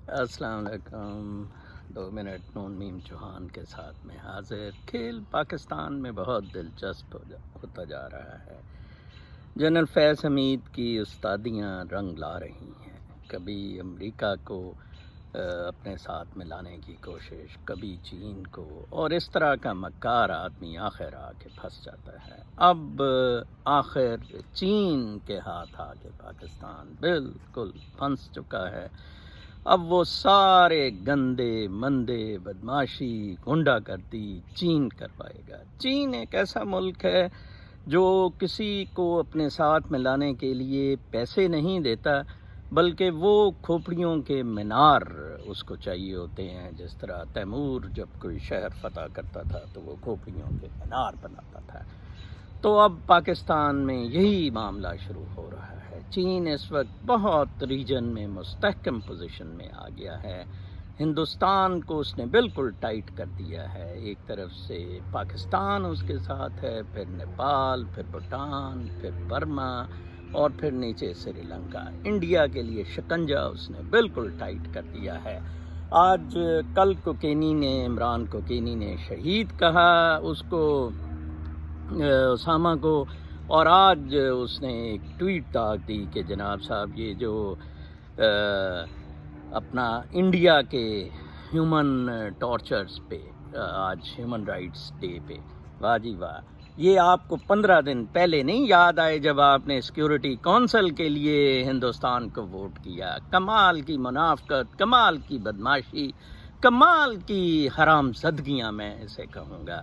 السلام علیکم۔ 2 منٹ نون میم چوہان کے ساتھ میں حاضر۔ کھیل پاکستان میں بہت دلچسپ ہوتا جا رہا ہے۔ جنرل فیض حمید کی استادیاں رنگ لا رہی ہیں، کبھی امریکہ کو اپنے ساتھ ملانے کی کوشش، کبھی چین کو، اور اس طرح کا مکار آدمی آخر آ کے پھنس جاتا ہے۔ اب آخر چین کے ہاتھ آ کے پاکستان بالکل پھنس چکا ہے۔ اب وہ سارے گندے مندے بدماشی غنڈہ گردی چین کروائے گا۔ چین ایک ایسا ملک ہے جو کسی کو اپنے ساتھ ملانے کے لیے پیسے نہیں دیتا، بلکہ وہ کھوپڑیوں کے مینار اس کو چاہیے ہوتے ہیں۔ جس طرح تیمور جب کوئی شہر فتح کرتا تھا تو وہ کھوپڑیوں کے مینار بناتا تھا۔ تو اب پاکستان میں یہی معاملہ شروع ہو رہا ہے۔ چین اس وقت بہت ریجن میں مستحکم پوزیشن میں آ گیا ہے۔ ہندوستان کو اس نے بالکل ٹائٹ کر دیا ہے۔ ایک طرف سے پاکستان اس کے ساتھ ہے، پھر نیپال، پھر بھوٹان، پھر برما، اور پھر نیچے سری لنکا۔ انڈیا کے لیے شکنجہ اس نے بالکل ٹائٹ کر دیا ہے۔ آج کل کوکینی نے، عمران کوکینی نے شہید کہا اس کو، اسامہ کو، اور آج اس نے ایک ٹویٹ داغ دی کہ جناب صاحب یہ جو اپنا انڈیا کے ہیومن ٹارچرز پہ آج ہیومن رائٹس ڈے پہ، واہ جی واہ، یہ آپ کو 15 دن پہلے نہیں یاد آئے جب آپ نے سیکیورٹی کونسل کے لیے ہندوستان کو ووٹ کیا؟ کمال کی منافقت، کمال کی بدماشی، کمال کی حرام زدگیاں میں اسے کہوں گا۔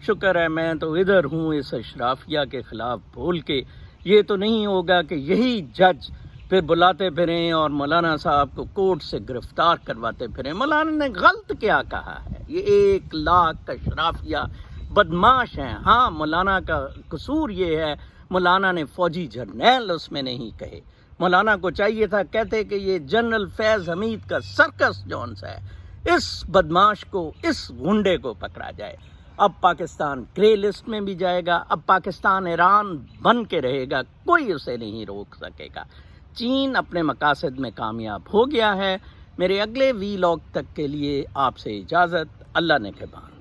شکر ہے میں تو ادھر ہوں اس اشرافیہ کے خلاف بول کے۔ یہ تو نہیں ہوگا کہ یہی جج پھر بلاتے پھریں اور مولانا صاحب کو کورٹ سے گرفتار کرواتے پھریں۔ مولانا نے غلط کیا کہا ہے؟ یہ 1 لاکھ اشرافیہ بدماش ہیں۔ ہاں، مولانا کا قصور یہ ہے، مولانا نے فوجی جرنیل اس میں نہیں کہے۔ مولانا کو چاہیے تھا کہتے کہ یہ جنرل فیض حمید کا سرکس جونس ہے، اس بدماش کو، اس غنڈے کو پکڑا جائے۔ اب پاکستان گرے لسٹ میں بھی جائے گا، اب پاکستان ایران بن کے رہے گا، کوئی اسے نہیں روک سکے گا۔ چین اپنے مقاصد میں کامیاب ہو گیا ہے۔ میرے اگلے وی لاگ تک کے لیے آپ سے اجازت، اللہ نگہبان۔